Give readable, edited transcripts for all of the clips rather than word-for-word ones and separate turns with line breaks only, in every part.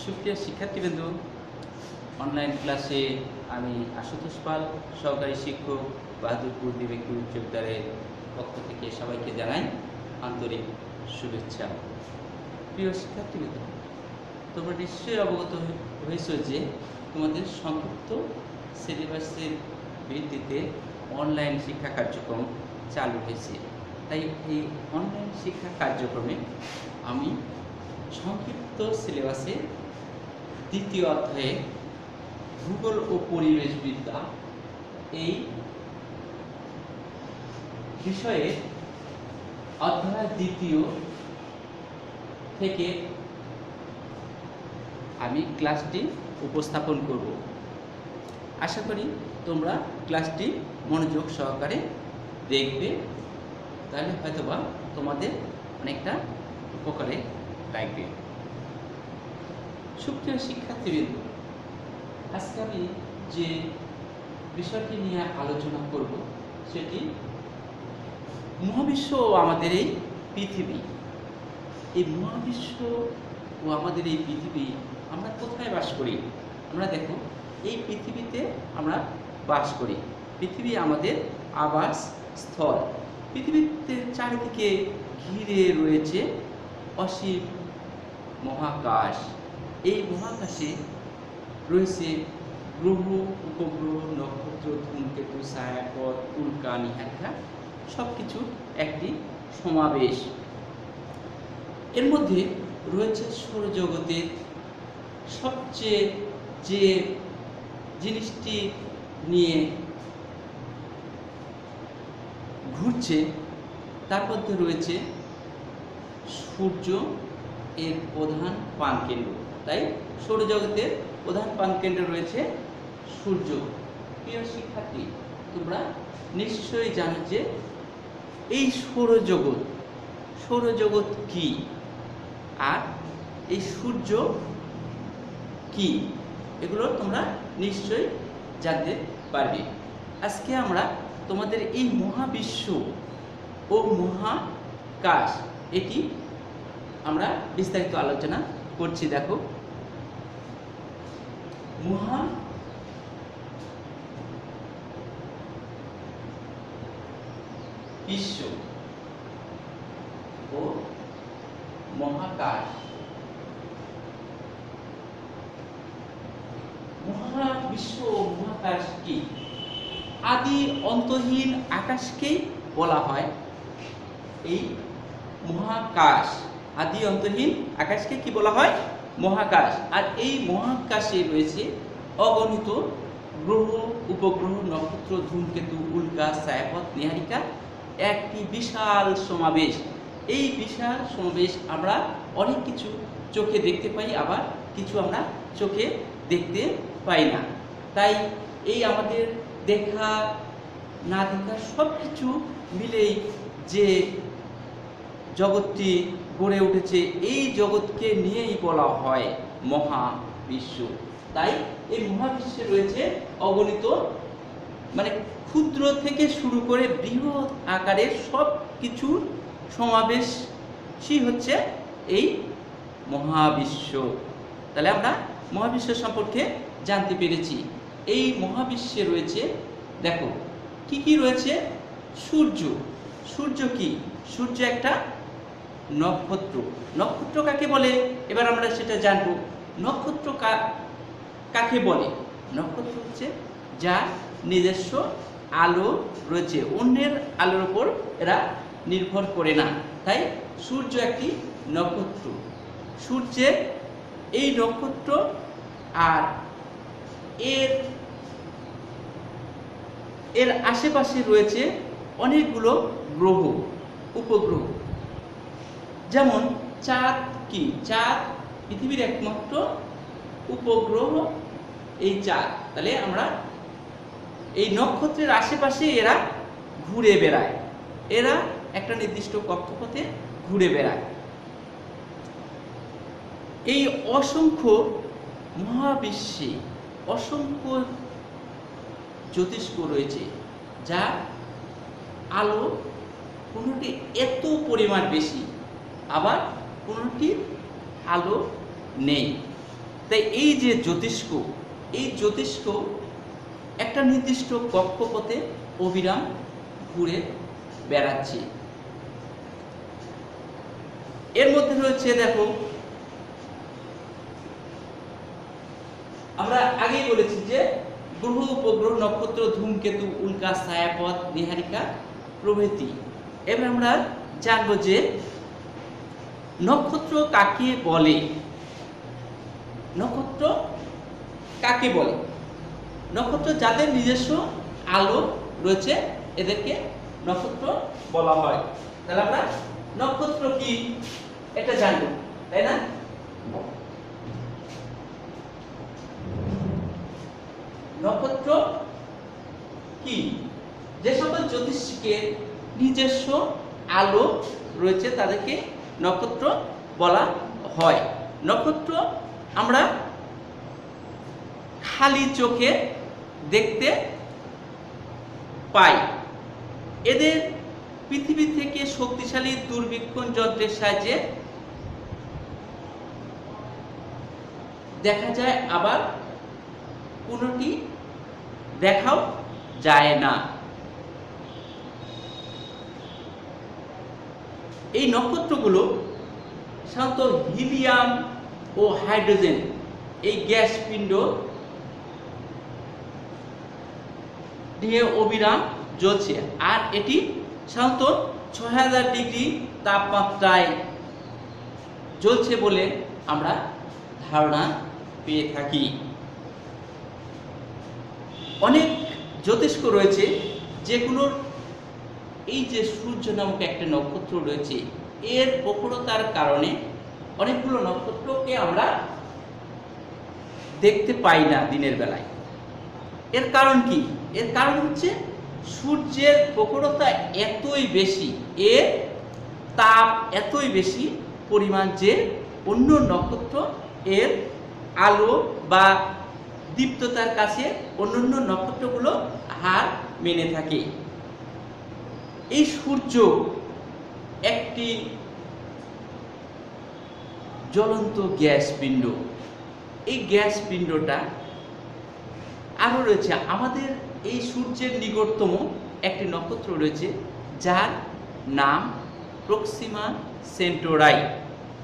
সুপ্রিয় শিক্ষার্থীবৃন্দ, অনলাইন ক্লাসে আমি আশুতোষ পাল, সহকারী শিক্ষক, বাহাদুরপুর বিবেকী উচ্চ বিদ্যালয়ের পক্ষ থেকে সবাইকে জানাই আন্তরিক শুভেচ্ছা। প্রিয় শিক্ষার্থীবৃন্দ, তোমরা নিশ্চয়ই অবগত হয়েছ যে তোমাদের সংক্ষিপ্ত সিলেবাসের ভিত্তিতে অনলাইন শিক্ষা কার্যক্রম চালু হয়েছে। তাই এই অনলাইন শিক্ষা কার্যক্রমে আমি সংক্ষিপ্ত সিলেবাসে দ্বিতীয় অধ্যায়ে ভূগোল ও পরিবেশবিদ্যা এই বিষয়ে অধ্যায় দ্বিতীয় থেকে আমি ক্লাসটি উপস্থাপন করব। আশা করি তোমরা ক্লাসটি মনোযোগ সহকারে দেখবে, তাহলে হয়তোবা তোমাদের অনেকটা উপকারে লাগবে। সুপ্রিয় শিক্ষার্থীবৃন্দ, আজকে আমি যে বিষয়টি নিয়ে আলোচনা করব সেটি মহাবিশ্ব ও আমাদের এই পৃথিবী। এই মহাবিশ্ব ও আমাদের এই পৃথিবী, আমরা কোথায় বাস করি? আমরা দেখো, এই পৃথিবীতে আমরা বাস করি। পৃথিবী আমাদের আবাস স্থল। পৃথিবীতে চারিদিকে ঘিরে রয়েছে অসীম মহাকাশ। এই মহাকাশে রয়েছে গ্রহ, উপগ্রহ, নক্ষত্র, ধূমকেতু, ছায়াপথ, উল্কা, নীহারিকা, সব কিছু একটি সমাবেশ। এর মধ্যে রয়েছে সৌরজগতের সবচেয়ে যে জিনিসটি নিয়ে ঘুরছে তার মধ্যে রয়েছে সূর্য এর প্রধান প্রাণকেন্দ্র। তাই সৌরজগতের প্রধান প্রাণকেন্দ্র রয়েছে সূর্য। প্রিয় শিক্ষার্থী, তোমরা নিশ্চয়ই জানো যে এই সৌরজগৎ কি আর এই সূর্য কি, এগুলো তোমরা নিশ্চয়ই জানতে পারবে। আজকে আমরা তোমাদের এই মহাবিশ্ব ও মহাকাশ এটি আমরা বিস্তারিত আলোচনা করছি। দেখো, মহাবিশ্ব ও মহাকাশ। মহাবিশ্ব ও মহাকাশ কি? আদি অন্তহীন আকাশকেই বলা হয় এই মহাকাশ। আদি অন্তহীন আকাশকে কি বলা হয়? মহাকাশ। আর এই মহাকাশে রয়েছে অগণিত গ্রহ, উপগ্রহ, নক্ষত্র, ধূমকেতু, উল্কা, ছায়াপথ, নীহারিকা, একটি বিশাল সমাবেশ। এই বিশাল সমাবেশ আমরা অনেক কিছু চোখে দেখতে পাই, আবার কিছু আমরা চোখে দেখতে পাই না। তাই এই আমাদের দেখা না দেখা সব কিছু মিলেই যে জগৎটি গড়ে উঠেছে, এই জগৎকে নিয়েই বলা হয় মহাবিশ্ব। তাই এই মহাবিশ্বে রয়েছে অগণিত, মানে ক্ষুদ্র থেকে শুরু করে বৃহৎ আকারের সব কিছুর সমাবেশই হচ্ছে এই মহাবিশ্ব। তাহলে আমরা মহাবিশ্ব সম্পর্কে জানতে পেরেছি। এই মহাবিশ্বে রয়েছে, দেখো কি কি রয়েছে? সূর্য। সূর্য কি? সূর্য একটা নক্ষত্র। নক্ষত্র কাকে বলে? এবার আমরা সেটা জানবো। নক্ষত্র কাকে বলে? নক্ষত্র হচ্ছে যার নিজস্ব আলো রয়েছে, অন্যের আলোর উপর এরা নির্ভর করে না। তাই সূর্য একটি নক্ষত্র। সূর্যের এই নক্ষত্র আর এর আশেপাশে রয়েছে অনেকগুলো গ্রহ, উপগ্রহ। যেমন চাঁদ কি? চাঁদ পৃথিবীর একমাত্র উপগ্রহ, এই চাঁদ। তাহলে আমরা এই নক্ষত্রের আশেপাশে এরা ঘুরে বেড়ায়, এরা একটা নির্দিষ্ট কক্ষপথে ঘুরে বেড়ায়। এই অসংখ্য মহাবিশ্বে অসংখ্য জ্যোতিষ্ক রয়েছে, যা আলো কোনোটি এত পরিমাণ বেশি, আবার কোনোটি আলো নেই। তাই এই যে জ্যোতিষ্ক, এই জ্যোতিষ্ক একটা নির্দিষ্ট কক্ষপথে অবিরাম ঘুরে বেড়াচ্ছে। এর মধ্যে রয়েছে, দেখো আমরা আগেই বলেছি যে গ্রহ, উপগ্রহ, নক্ষত্র, ধূমকেতু, উল্কা, ছায়াপথ, নীহারিকা প্রভৃতি। এবার আমরা জানবো যে নক্ষত্র কাকে বলে। নক্ষত্র কাকে বলে? নক্ষত্র যাদের নিজস্ব আলো রয়েছে এদেরকে নক্ষত্র বলা হয়। তাহলে আমরা নক্ষত্র কি এটা জানবো, তাই না? নক্ষত্র কি? যে সকল জ্যোতিষ্কের নিজস্ব আলো রয়েছে তাদেরকে নক্ষত্র বলা হয়। নক্ষত্র আমরা খালি চোখে দেখতে পাই। এদের পৃথিবী থেকে শক্তিশালী দূরবীক্ষণ যন্ত্রের সাহায্যে দেখা যায়, আবার কোনটি দেখাও যায় না। এই নক্ষত্রগুলো সাধারণত হিলিয়াম ও হাইড্রোজেন এই গ্যাস পিণ্ড দিয়ে অবিরাম জ্বলছে, আর এটি সাধারণত ৬০০০ ডিগ্রি তাপমাত্রায় জ্বলছে বলে আমরা ধারণা পেয়ে থাকি। অনেক জ্যোতিষ্ক রয়েছে যেগুলোর এই যে সূর্য নামক একটা নক্ষত্র রয়েছে, এর প্রখরতার কারণে অনেকগুলো নক্ষত্রকে আমরা দেখতে পাই না দিনের বেলায়। এর কারণ কি? এর কারণ হচ্ছে সূর্যের প্রখরতা এতই বেশি, এর তাপ এতই বেশি পরিমাণ যে অন্য নক্ষত্র এর আলো বা দীপ্ততার কাছে অন্যান্য নক্ষত্রগুলো হার মেনে থাকে। এই সূর্য একটি জ্বলন্ত গ্যাস পিণ্ড। এই গ্যাস পিণ্ডটা আরো রয়েছে আমাদের এই সূর্যের নিকটতম একটি নক্ষত্র রয়েছে যার নাম প্রক্সিমা সেন্টোরাই।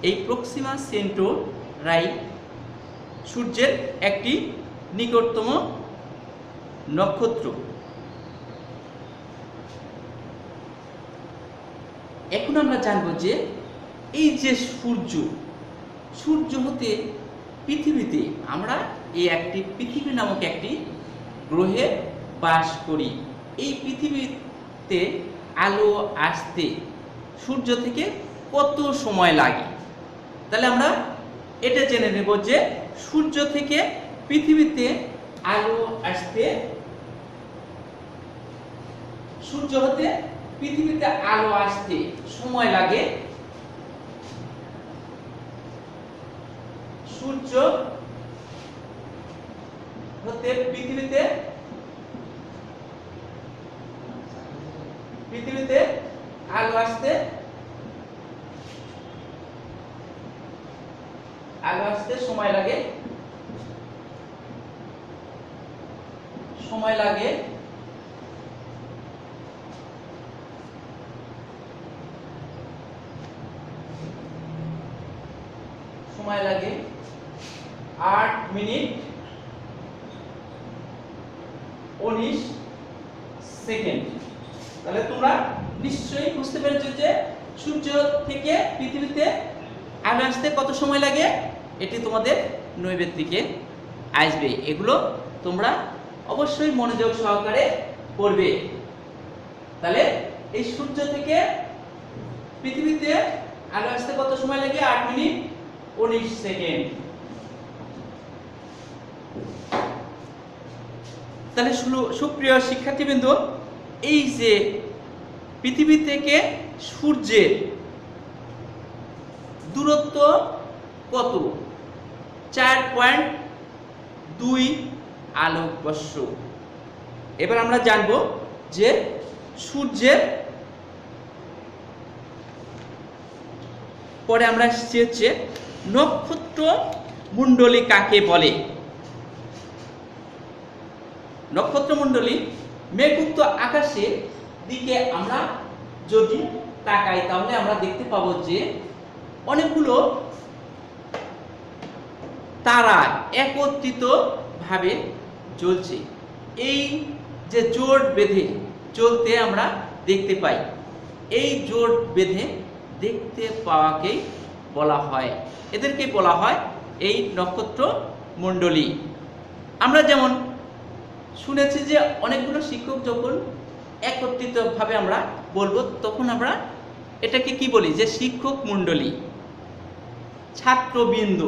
এই প্রক্সিমা সেন্টোরাই সূর্যের একটি নিকটতম নক্ষত্র। এখন আমরা জানব যে এই যে সূর্য হতে পৃথিবীতে আমরা এই একটি পৃথিবী নামক একটি গ্রহে বাস করি। এই পৃথিবীতে আলো আসতে সূর্য থেকে কত সময় লাগে? তাহলে আমরা এটা জেনে নেব যে সূর্য থেকে পৃথিবীতে আলো আসতে, সূর্য হতে পৃথিবীতে আলো আসতে সময় লাগে, সূর্য হতে পৃথিবীতে আলো আসতে সময় লাগে 8 মিনিট 19 সেকেন্ড। তাহলে তোমরা নিশ্চয়ই বুঝতে পেরেছো যে সূর্য থেকে পৃথিবীতে আলো আসতে কত সময় লাগে। এটি তোমাদের নৈবেদ্যিকে আসবে, এগুলো তোমরা অবশ্যই মনোযোগ সহকারে পড়বে। তাহলে এই সূর্য থেকে পৃথিবীতে আলো আসতে কত সময় লাগে? 8 মিনিট 19 সেকেন্ড। তাহলে সুপ্রিয় শিক্ষার্থীবৃন্দ, এই যে পৃথিবী থেকে সূর্যের দূরত্ব কত? 4.2 আলোকবর্ষ। এবার আমরা জানব যে সূর্যের পরে আমরা এসেছি হচ্ছে নক্ষত্র মণ্ডলী কাকে বলে? নক্ষত্রমণ্ডলী মেঘমুক্ত আকাশের দিকে আমরা যদি তাকাই তাহলে আমরা দেখতে পাবো যে অনেকগুলো তারা একত্রিত ভাবে জ্বলছে। এই যে জোট বেঁধে চলতে আমরা দেখতে পাই, এই জোট বেঁধে দেখতে পাওয়াকেই বলা হয়, এদেরকে বলা হয় এই নক্ষত্র মণ্ডলী। আমরা যেমন শুনেছি যে অনেকগুলো শিক্ষক যখন একত্রিতভাবে আমরা বলবো তখন আমরা এটাকে কি বলি, যে শিক্ষক মণ্ডলী, ছাত্রবৃন্দ।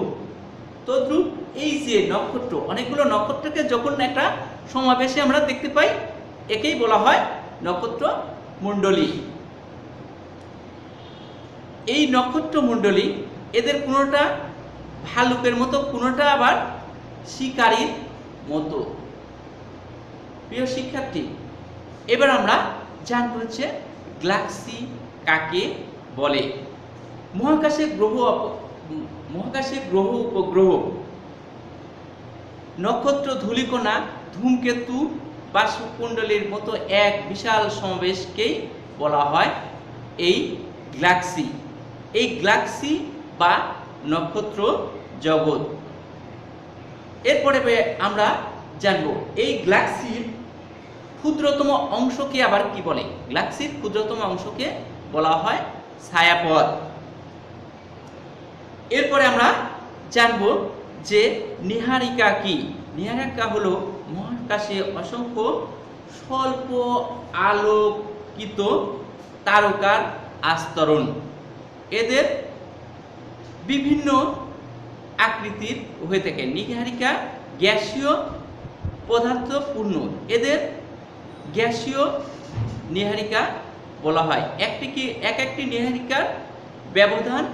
তদ্রূপ এই যে নক্ষত্র, অনেকগুলো নক্ষত্রকে যখন একটা সমাবেশে আমরা দেখতে পাই একেই বলা হয় নক্ষত্র মণ্ডলী। এই নক্ষত্র মণ্ডলী এদের কোনোটা ভালুকের মতো, কোনোটা আবার শিকারীর মতো। প্রিয় শিক্ষার্থী, এবার আমরা জানবো হচ্ছে গ্যালাক্সি কাকে বলে। মহাকাশে গ্রহ উপগ্রহ, নক্ষত্র, ধূলিকণা, ধূমকেতু বা শুক্রমণ্ডলীর মতো এক বিশাল সমাবেশকেই বলা হয় এই গ্যালাক্সি। এই গ্যালাক্সি বা নক্ষত্র জগৎ। এরপরে আমরা জানবো এই গ্যালাক্সির ক্ষুদ্রতম অংশকে আবার কি বলে। গ্যালাক্সির ক্ষুদ্রতম অংশকে বলা হয় ছায়াপথ। এরপরে আমরা জানবো যে নীহারিকা কি। নীহারিকা হলো মহাকাশে অসংখ্য স্বল্প আলোকিত তারকার আস্তরণ। এদের বিভিন্ন আকৃতির হয়ে থাকে। নীহারিকা গ্যাসীয় পদার্থপূর্ণ, এদের গ্যাসীয় নীহারিকা বলা হয়। এক একটি নীহারিকার ব্যবধান,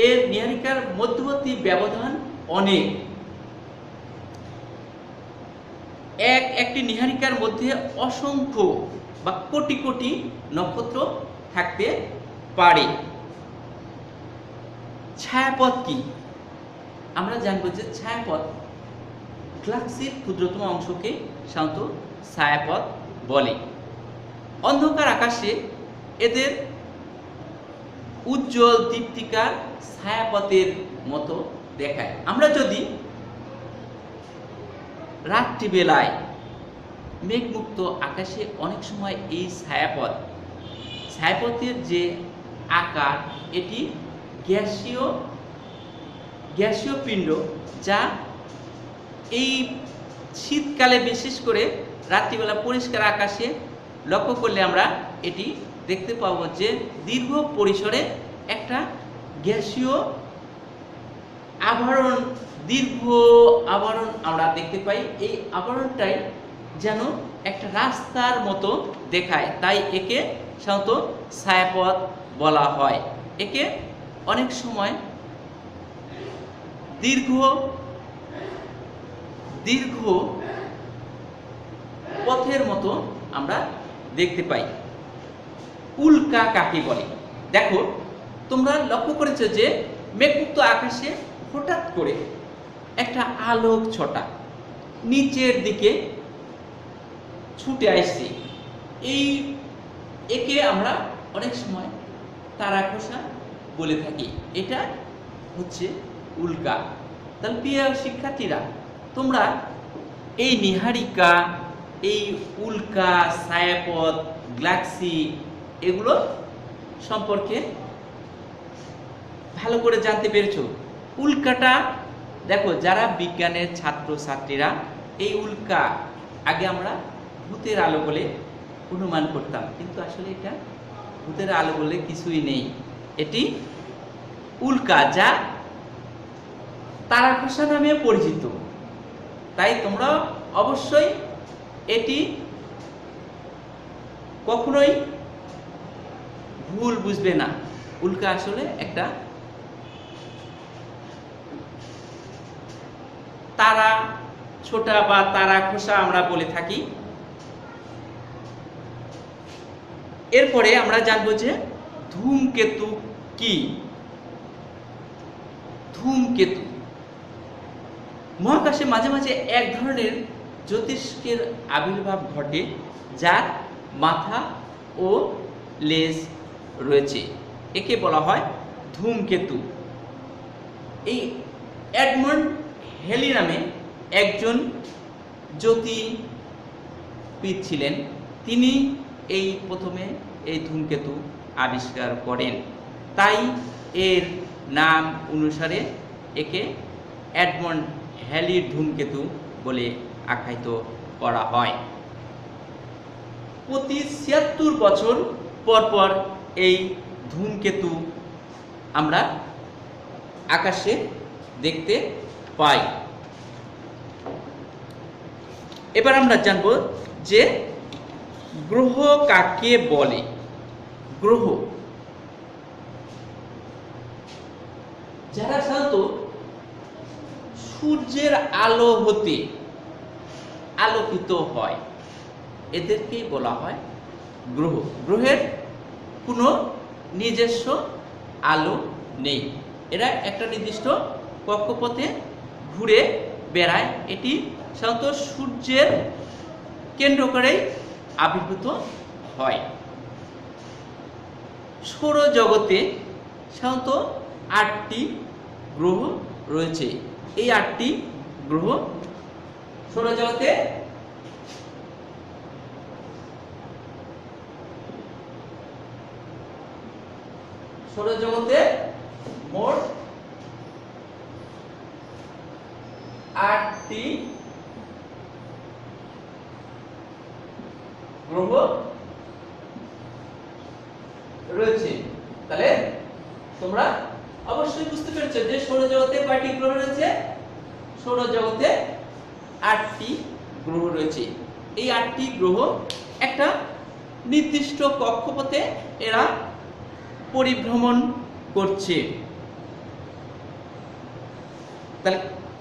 এর নীহারিকার মধ্যবর্তী ব্যবধান অনেক। একটি নীহারিকার মধ্যে অসংখ্য বা কোটি কোটি নক্ষত্র থাকতে পারে। ছায়াপথ কি? আমরা জানবো যে ছায়াপথ গ্যালাক্সির ক্ষুদ্রতম অংশকে সাধারণত ছায়াপথ বলে। অন্ধকার আকাশে এদের উজ্জ্বল দীপ্তিকার ছায়াপথের মতো দেখায়। আমরা যদি রাত্রিবেলায় মেঘমুক্ত আকাশে অনেক সময় এই ছায়াপথের যে আকার, এটি গ্যাসীয় পিণ্ড, যা এই শীতকালে বিশেষ করে রাত্রিবেলা পরিষ্কার আকাশে লক্ষ্য করলে আমরা এটি দেখতে পাবো যে দীর্ঘ পরিসরে একটা গ্যাসীয় আবরণ, দীর্ঘ আবরণ আমরা দেখতে পাই। এই আবরণটাই যেন একটা রাস্তার মতো দেখায়, তাই একে সাধারণত ছায়াপথ বলা হয়। একে অনেক সময় দীর্ঘ পথের মতো আমরা দেখতে পাই। উল্কা কাকে বলে? দেখো, তোমরা লক্ষ্য করেছো যে মেঘমুক্ত আকাশে হঠাৎ করে একটা আলোক ছটা নিচের দিকে ছুটে আসছে। একে আমরা অনেক সময় তারাখসা বলে থাকি। এটা হচ্ছে উল্কা। তাহলে প্রিয় শিক্ষার্থীরা, তোমরা এই নীহারিকা, এই উল্কা, ছায়াপথ, গ্যালাক্সি এগুলো সম্পর্কে ভালো করে জানতে পেরেছো। উল্কাটা দেখো, যারা বিজ্ঞানের ছাত্রছাত্রীরা, এই উল্কা আগে আমরা ভূতের আলো বলে অনুমান করতাম, কিন্তু আসলে এটা ভূতের আলো বলে কিছুই নেই। এটি উল্কা, যা তারাখসা নামে পরিচিত। তাই তোমরা অবশ্যই এটি কখনোই ভুল বুঝবে না। উল্কা আসলে একটা তারা ছোটা বা তারাখসা আমরা বলে থাকি। এরপরে আমরা জানবো যে ধূমকেতু কি। ধূমকেতু। মহাকাশে মাঝে মাঝে এক ধরনের জ্যোতিষ্কের আবির্ভাব ঘটে যার মাথা ও লেজ রয়েছে, একে বলা হয় ধূমকেতু। এই এডমন্ড হ্যালি নামে একজন জ্যোতির্বিদ ছিলেন, তিনি এই প্রথমে এই ধূমকেতু আবিষ্কার করেন, তাই এর নাম অনুসারে একে এডমন্ড হ্যালির ধূমকেতু বলে আখ্যায়িত করা হয়। প্রতি ৭৬ বছর পর পর এই ধূমকেতু আমরা আকাশে দেখতে পাই। এবার আমরা জানব যে গ্রহ কাকে বলে। গ্রহ যারা সাধারণত সূর্যের আলো হতে আলোকিত হয় এদেরকেই বলা হয় গ্রহ। গ্রহের কোনো নিজস্ব আলো নেই, এরা একটা নির্দিষ্ট কক্ষপথে ঘুরে বেড়ায়। এটি সাধারণত সূর্যের কেন্দ্র করেই আবির্ভূত হয়। সৌরজগতে সাধারণত ৮টি গ্রহ রয়েছে। এই ৮টি গ্রহ সৌরজগতে মোট ৮টি গ্রহ রয়েছে। তাহলে তোমরা অবশ্যই বুঝতে পেরেছো যে সৌরজগতে কয়টি গ্রহ রয়েছে। সৌরজগতে ৮টি গ্রহ রয়েছে। এই ৮টি গ্রহ একটা নির্দিষ্ট কক্ষপথে এরা পরিভ্রমণ করছে। তাহলে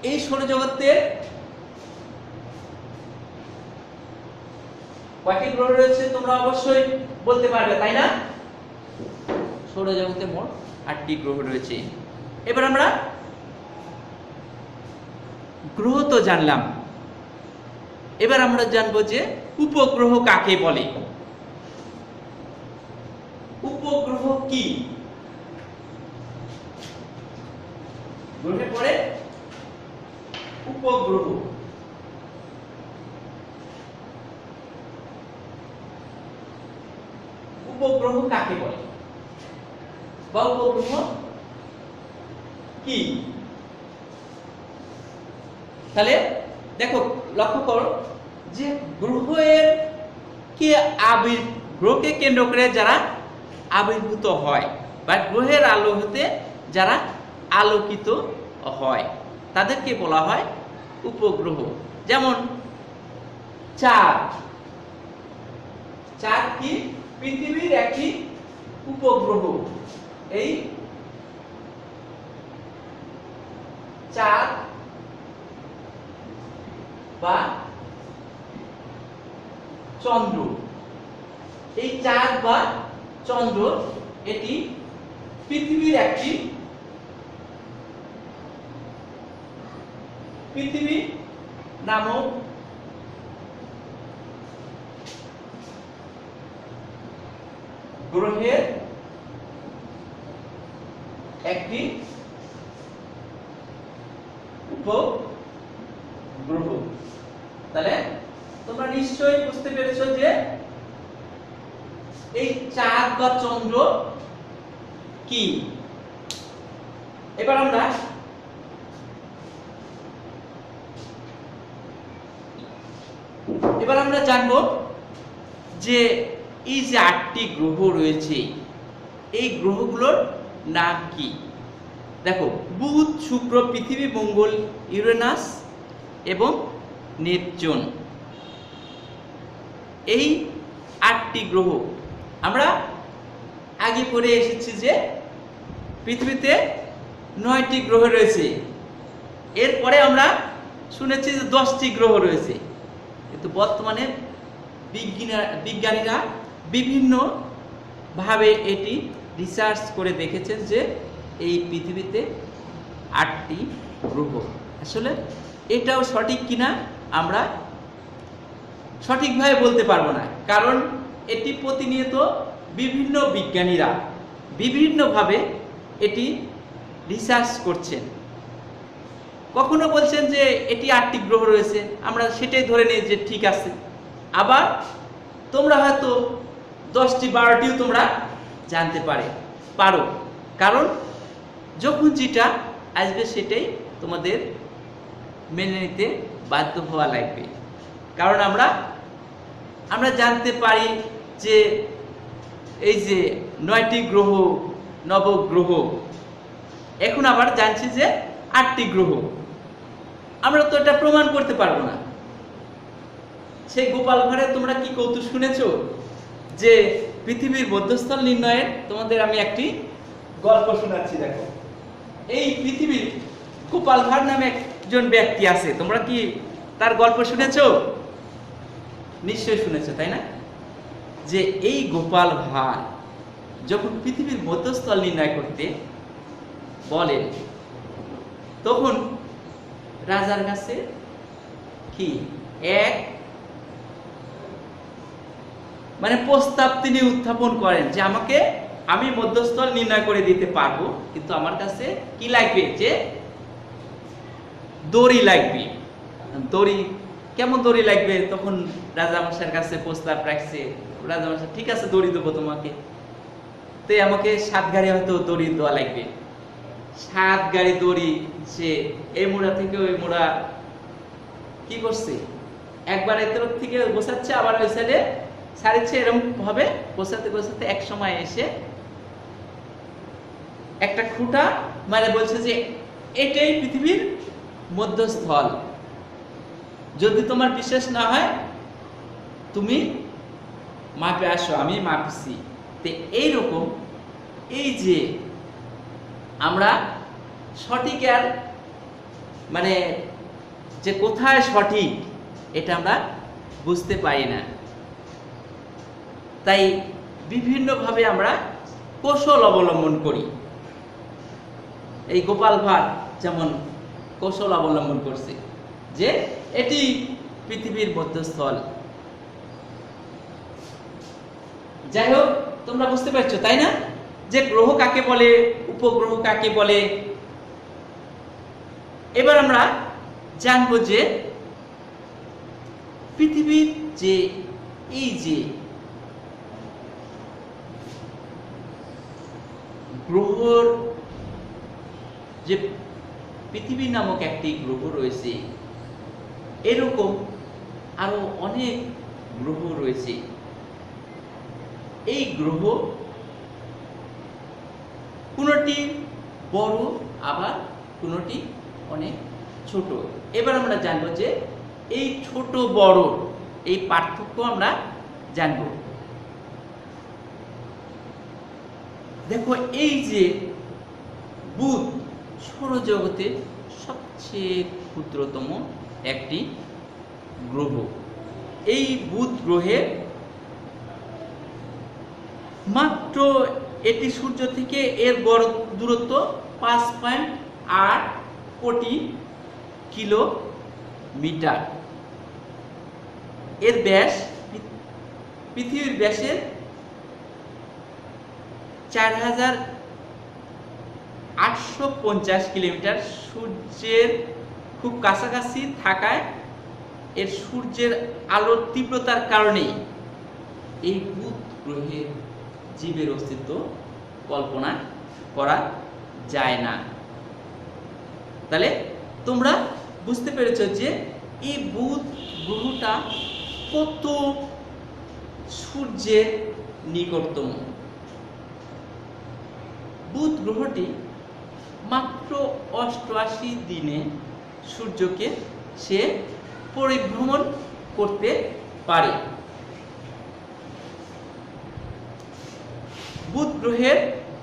এই সৌরজগতের কয়টি গ্রহ রয়েছে তোমরা অবশ্যই বলতে পারবে, তাই না? সৌরজগতে মোট ৮টি গ্রহ রয়েছে। এবার আমরা গ্রহ তো জানলাম, এবার আমরা জানবো যে উপগ্রহ কাকে বলে। উপগ্রহ কি? গ্রহে পড়ে উপগ্রহ। উপগ্রহ কাকে বলে বা উপগ্রহ কি? তাহলে দেখো, লক্ষ্য করো যে গ্রহকে কেন্দ্র করে যারা আবির্ভূত হয় বা গ্রহের আলো হতে যারা আলোকিত হয় তাদেরকে বলা হয় উপগ্রহ। যেমন চাঁদ। চাঁদ কি? পৃথিবীর একটি উপগ্রহ। এই চাঁদ বা চন্দ্র, এই চাঁদ বা চন্দ্র এটি পৃথিবীর একটি পৃথিবী নামক গ্রহের একটি উপগ্রহ। তাহলে তোমরা নিশ্চয়ই বুঝতে পেরেছো যে এই চাঁদ বা চন্দ্র কি। এবার আমরা জানবো যে এই যে ৮টি গ্রহ রয়েছে এই গ্রহগুলোর নাম কি। দেখো, বুধ, শুক্র, পৃথিবী, মঙ্গল, ইউরেনাস এবং নেপচুন, এই ৮টি গ্রহ আমরা আগে পড়ে এসেছি যে পৃথিবীতে ৯টি গ্রহ রয়েছে। এরপরে আমরা শুনেছি যে 10টি গ্রহ রয়েছে। কিন্তু বর্তমানে বিজ্ঞানীরা বিভিন্ন ভাবে এটি রিসার্চ করে দেখেছেন যে এই পৃথিবীতে 8টি গ্রহ। আসলে এটাও সঠিক কিনা আমরা সঠিকভাবে বলতে পারবো না, কারণ এটি প্রতিনিয়ত বিভিন্ন বিজ্ঞানীরা বিভিন্নভাবে এটি রিসার্চ করছেন। কখনো বলছেন যে এটি 8টি গ্রহ রয়েছে, আমরা সেটাই ধরে নিই যে ঠিক আছে। আবার তোমরা হয়তো 10টি 12টিও তোমরা জানতে পারো, কারণ যখন যেটা আসবে সেটাই তোমাদের মেনে নিতে বাধ্য হওয়া লাগবে। কারণ আমরা জানতে পারি যে এই যে 9টি গ্রহ নবগ্রহ, এখন আবার জানছি যে 8টি গ্রহ। আমরা তো এটা প্রমাণ করতে পারবো না। সেই গোপাল ভাঁড়ে তোমরা কি কৌতুক শুনেছো যে পৃথিবীর মধ্যস্থল নির্ণয়ের? তোমাদের আমি একটি গল্প শোনাচ্ছি। দেখো, এই পৃথিবীর গোপাল ভাঁড় নামে একজন ব্যক্তি আছে, তোমরা কি তার গল্প শুনেছো? নিশ্চয়ই শুনেছো, তাই না? যে এই গোপাল ভাঁড় যখন পৃথিবীর মধ্যস্থল নির্ণয় করতে বলেন, তখন রাজার কাছে কি এক প্রস্তাব তিনি উত্থাপন করেন যে আমি মধ্যস্থল নির্ণয় করে দিতে পারবো, কিন্তু আমার কাছে কি লাগবে, যে দড়ি লাগবে। দড়ি, কেমন দড়ি লাগবে? তখন রাজামশাইয়ের কাছে প্রস্তাব রাখছে। রাজামশাই ঠিক আছে, দড়ি দেবো তোমাকে। তো আমাকে 7 গাড়ি হয়তো দড়ি দেওয়া লাগবে। 7 গাড়ি দড়ি সে এই মোড়া থেকে ওই মোড়া কি করছে, একবার এর তরফ থেকে বসাচ্ছে, আবার ওই সাইডে ছাড়িচ্ছে, এরকম ভাবে বসাতে বসাতে এক সময় এসে একটা খুঁটা বলছে যে এটাই পৃথিবীর মধ্যস্থল। যদি তোমার বিশ্বাস না হয় তুমি মাপে আসো, আমি মাপছি। তো এইরকম এই যে আমরা সঠিক আর যে কোথায় সঠিক এটা আমরা বুঝতে পারি না। তাই বিভিন্নভাবে আমরা কৌশল অবলম্বন করি। এই গোপাল ভাঁড় যেমন কৌশল অবলম্বন করছে যে এটি পৃথিবীর মধ্যস্থল। যাই হোক, তোমরা বুঝতে পারছো, তাই না, যে গ্রহ কাকে বলে, উপগ্রহ কাকে বলে। এবার আমরা জানবো যে পৃথিবীর যে এই যে গ্রহর যে পৃথিবী নামক একটি গ্রহ রয়েছে, এরকম আরো অনেক গ্রহ রয়েছে। এই গ্রহ কোনটি বড়, আবার কোনটি অনেক ছোট। এবার আমরা জানবো যে এই ছোট বড় এই পার্থক্য আমরা জানবো। দেখো, এই যে বুধ সৌরজগতের সবচেয়ে ক্ষুদ্রতম একটি গ্রহ। এই বুধ গ্রহের মাত্র এটি সূর্য থেকে এর গড় দূরত্ব 5.8 কোটি কিলোমিটার। এর ব্যাস পৃথিবীর ব্যাসের 4850 কিলোমিটার। সূর্যের খুব কাছাকাছি থাকায় এর সূর্যের আলোর তীব্রতার কারণে এই বুধ গ্রহে জীবের অস্তিত্ব কল্পনা করা যায় না। তাহলে তোমরা বুঝতে পেরেছো যে এই বুধ গ্রহটা কত সূর্যের নিকটতম। বুধ গ্রহটি মাত্র 88 দিনে সূর্যকে সে পরিভ্রমণ করতে পারে। বুধ গ্রহের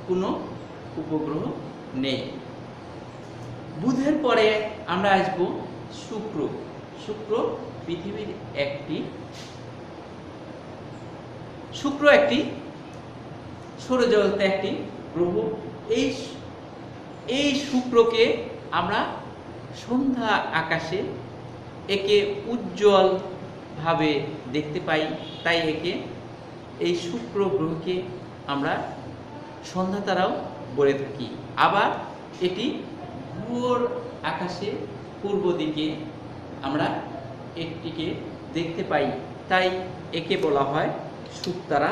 কোনো উপগ্রহ নেই। বুধের পরে আমরা আসবো শুক্র। শুক্র পৃথিবীর শুক্র একটি সৌরজগতের একটি গ্রহ। এই শুক্রকে আমরা সন্ধ্যা আকাশে একে উজ্জ্বলভাবে দেখতে পাই, তাই একে এই শুক্র গ্রহকে আমরা সন্ধ্যা তারাও বলে থাকি। আবার এটি ভোর আকাশে পূর্ব দিকে আমরা একটিকে দেখতে পাই, তাই একে বলা হয় শুকতারা,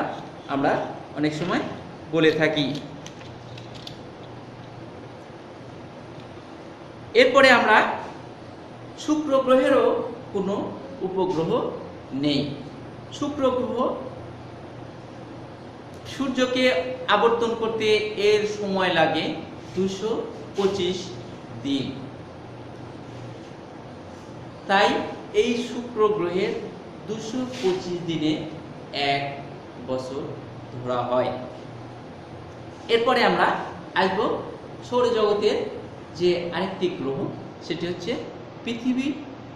আমরা অনেক সময় বলে থাকি। এরপরে আমরা শুক্র গ্রহেরও কোনো উপগ্রহ নেই। শুক্র গ্রহ সূর্যকে আবর্তন করতে এর সময় লাগে 225 দিন। তাই এই শুক্র গ্রহের 225 দিনে 1 বছর ধরা হয়। এরপরে আমরা আসবো সৌরজগতের যে আরেকটি গ্রহ, সেটি হচ্ছে পৃথিবী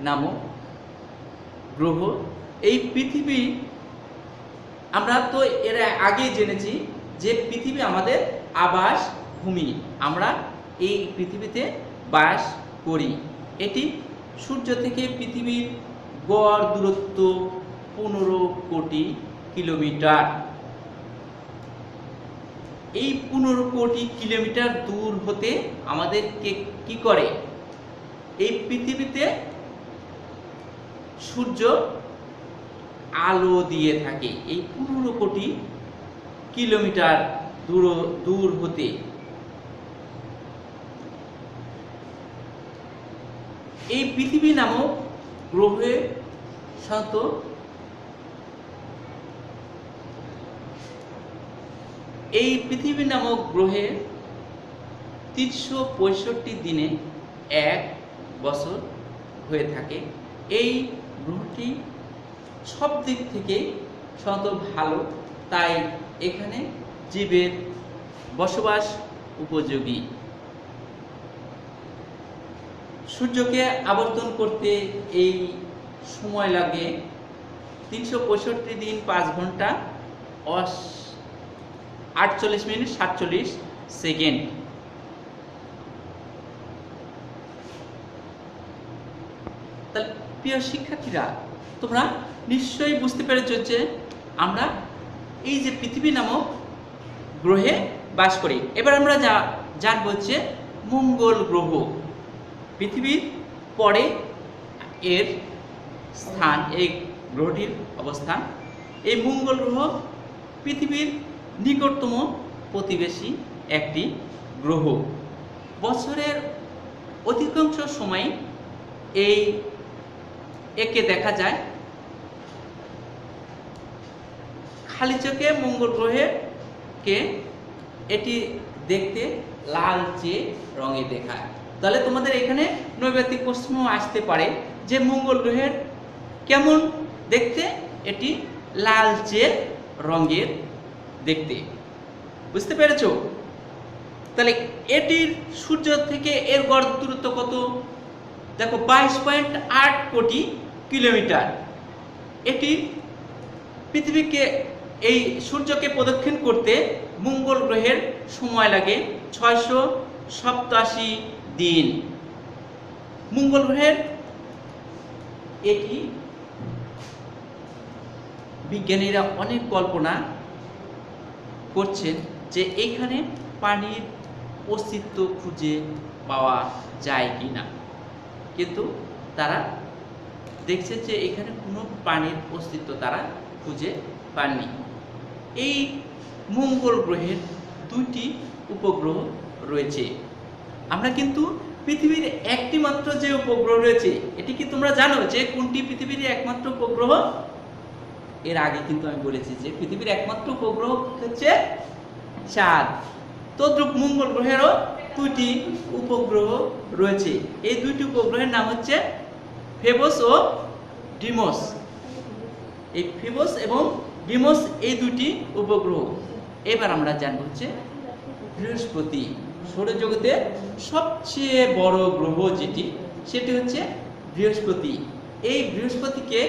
নামক গ্রহ। এই পৃথিবী আমরা তো এর আগে জেনেছি যে পৃথিবী আমাদের আবাস ভূমি, আমরা এই পৃথিবীতে বাস করি। এটি সূর্য থেকে পৃথিবীর গড় দূরত্ব 15 কোটি কিলোমিটার। এই 15 কোটি কিলোমিটার দূর হতে আমাদেরকে কি করে, এই পৃথিবীতে সূর্য আলো দিয়ে থাকে। এই 15 কোটি কিলোমিটার দূর হতে এই পৃথিবী নামক গ্রহে সাধারণত এই পৃথিবী নামক গ্রহে 365 দিনে 1 বছর হয়ে থাকে। এই গ্রহটি সব দিক থেকে সাধারণত ভালো, তাই এখানে জীবের বসবাস উপযোগী। সূর্যকে আবর্তন করতে এই সময় লাগে 365 দিন 5 ঘন্টা 48 মিনিট 47 সেকেন্ড। তাহলে প্রিয় শিক্ষার্থীরা, তোমরা নিশ্চয়ই বুঝতে পেরেছো যে আমরা এই যে পৃথিবী নামক গ্রহে বাস করি। এবার আমরা জানবো হচ্ছে মঙ্গল গ্রহ। পৃথিবীর পরে এর স্থান, এই গ্রহটির অবস্থান। এই মঙ্গল গ্রহ পৃথিবীর নিকটতম প্রতিবেশী একটি গ্রহ। বছরের অধিকাংশ সময় একে দেখা যায় খালি চোখে। মঙ্গল গ্রহকে এটি দেখতে লালচে রঙে দেখায়। তাহলে তোমাদের এখানে নৈবেদিক প্রশ্ন আসতে পারে যে মঙ্গল গ্রহের কেমন দেখতে? এটি লালচে রঙের দেখতে। বুঝতে পেরেছো? তাহলে এটির সূর্য থেকে এর গড় দূরত্ব কত? দেখো 22.8 কোটি কিলোমিটার। এটি পৃথিবীকে, এই সূর্যকে প্রদক্ষিণ করতে মঙ্গল গ্রহের সময় লাগে 687 দিন। মঙ্গল গ্রহের এটি বিজ্ঞানীরা অনেক কল্পনা করছেন যে এইখানে পানির অস্তিত্ব খুঁজে পাওয়া যায় কিনা, কিন্তু তারা দেখছে যে এখানে কোনো পানির অস্তিত্ব তারা খুঁজে পাননি। এই মঙ্গল গ্রহের 2টি উপগ্রহ রয়েছে। আমরা কিন্তু পৃথিবীর একটি মাত্র যে উপগ্রহ রয়েছে, এটি কি তোমরা জানো যে কোনটি পৃথিবীর একমাত্র উপগ্রহ? এর আগে কিন্তু আমি বলেছি যে পৃথিবীর একমাত্র উপগ্রহ হচ্ছে চাঁদ। তদ্রূপ মঙ্গল গ্রহেরও 2টি উপগ্রহ রয়েছে। এই 2টি উপগ্রহের নাম হচ্ছে ফেবস ও ডিমোস। এই ফেবস এবং ডিমোস এই 2টি উপগ্রহ। এবার আমরা জানবো হচ্ছে বৃহস্পতি। সৌরজগতের সবচেয়ে বড় গ্রহ যেটি, সেটি হচ্ছে বৃহস্পতি। এই বৃহস্পতিকে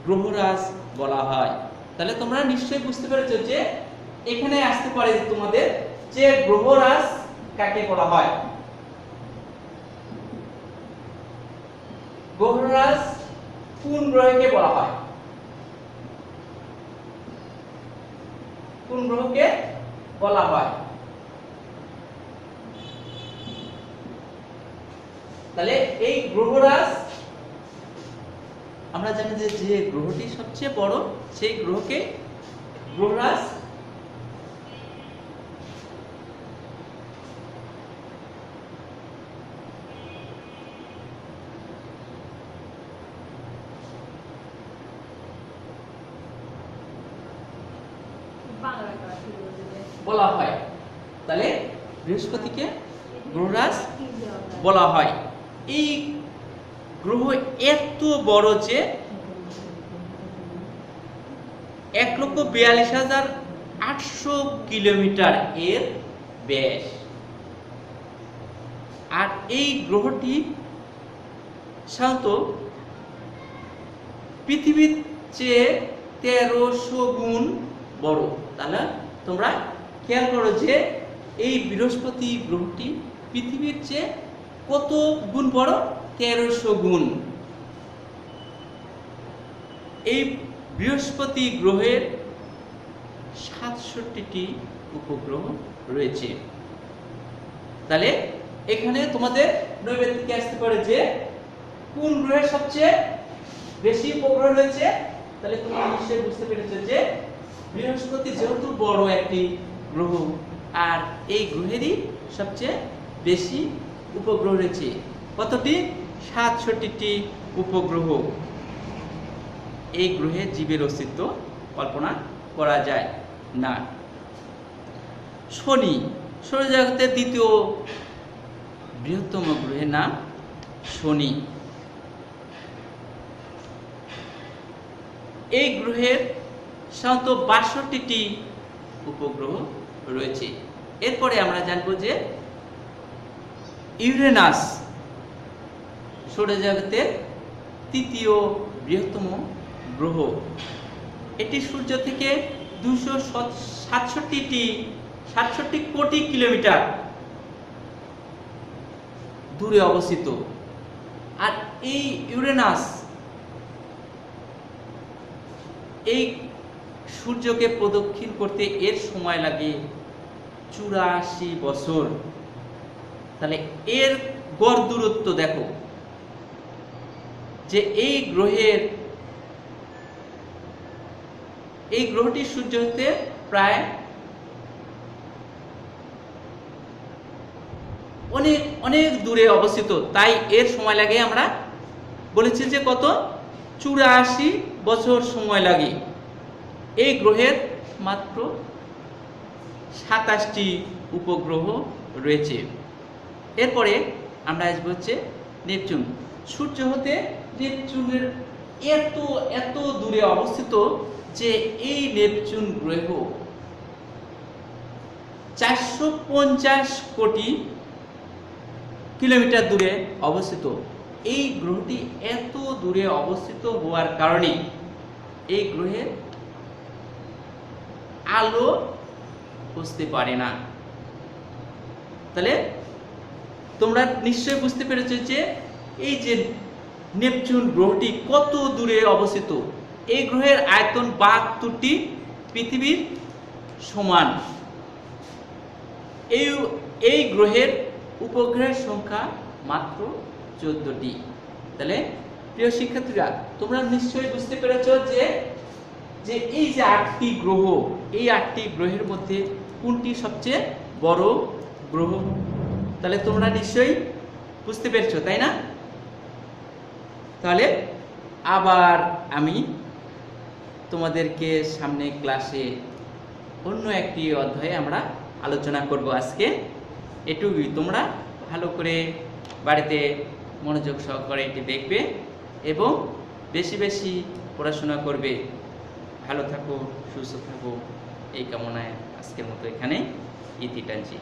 গ্রহরাজ বলা হয়। তাহলে তোমরা নিশ্চয়ই বুঝতে পেরেছো যে এখানে আসতে পারে তোমাদের যে গ্রহরাজ কাকে বলা হয়। গ্রহরাজ কোন গ্রহকে বলা হয়? কোন গ্রহকে বলা হয়? তাহলে এই গ্রহরাজ, আমরা জানি যে গ্রহটি সবচেয়ে বড় সেই গ্রহকে গ্রহরাজ বলা হয়। তাহলে বৃহস্পতিকে গ্রহরাজ বলা হয়। এই গ্রহ এত বড় যে 1,42,800 কিলোমিটার এর ব্যাস। আর এই গ্রহটি সাধারণত পৃথিবীর চেয়ে 1300 গুণ বড়। তাহলে তোমরা খেয়াল করো যে এই বৃহস্পতি গ্রহটি পৃথিবীর চেয়ে কত গুণ বড়? 1300 গুণ। এই বৃহস্পতি গ্রহের 67টি উপগ্রহ রয়েছে। তাহলে এখানে তোমাদের নৈবেদ্য থেকে আসতে পারে যে কোন গ্রহের সবচেয়ে বেশি উপগ্রহ রয়েছে। তাহলে তোমরা নিশ্চয়ই বুঝতে পেরেছো যে বৃহস্পতি যেহেতু বড় একটি গ্রহ, আর এই গ্রহেরই সবচেয়ে বেশি উপগ্রহ রয়েছে। কতটি? 67টি উপগ্রহ। এই গ্রহে জীবের অস্তিত্ব কল্পনা করা যায় না। শনি, সৌরজগতের দ্বিতীয় বৃহত্তম গ্রহের নাম শনি। এই গ্রহের সাধারণত 62টি উপগ্রহ রয়েছে। এরপরে আমরা জানব যে ইউরেনাস সৌরজগতের তৃতীয় বৃহত্তম গ্রহ। এটি সূর্য থেকে 267 কোটি কিলোমিটার দূরে অবস্থিত। আর এই ইউরেনাস এই সূর্যকে প্রদক্ষিণ করতে এর সময় লাগে 84 বছর। তাহলে এর গড় দূরত্ব দেখো যে এই গ্রহটি সূর্য হতে প্রায় অনেক অনেক দূরে অবস্থিত। তাই এর সময় লাগে, আমরা বলেছি যে কত? 84 বছর সময় লাগে। এই গ্রহের মাত্র 27টি উপগ্রহ রয়েছে। এরপরে আমরা আসবো হচ্ছে নেপচুন। সূর্য হতে নেপচুনের এত দূরে অবস্থিত যে এই নেপচুন গ্রহ 450 কোটি কিলোমিটার দূরে অবস্থিত। এই গ্রহটি এত দূরে অবস্থিত হওয়ার কারণে এই গ্রহের আলো বুঝতে পারে না। তাহলে তোমরা নিশ্চয়ই বুঝতে পেরেছো যে এই যে নেপচুন গ্রহটি কত দূরে অবস্থিত। এই গ্রহের আয়তন 72টি পৃথিবীর সমান। এই গ্রহের উপগ্রহের সংখ্যা মাত্র 14টি। তাহলে প্রিয় শিক্ষার্থীরা, তোমরা নিশ্চয়ই বুঝতে পেরেছো যে এই যে 8টি গ্রহ, এই 8টি গ্রহের মধ্যে কোনটি সবচেয়ে বড় গ্রহ? তাহলে তোমরা নিশ্চয়ই বুঝতে পেরেছো, তাই না? তাহলে আবার আমি তোমাদেরকে সামনে ক্লাসে অন্য একটি অধ্যায়ে আমরা আলোচনা করব। আজকে এটুকুই। তোমরা ভালো করে বাড়িতে মনোযোগ সহকারে এটি দেখবে এবং বেশি বেশি পড়াশোনা করবে। ভালো থাকো, সুস্থ থাকো, এই কামনায় আজকের মতো এখানে ইতি টানছি।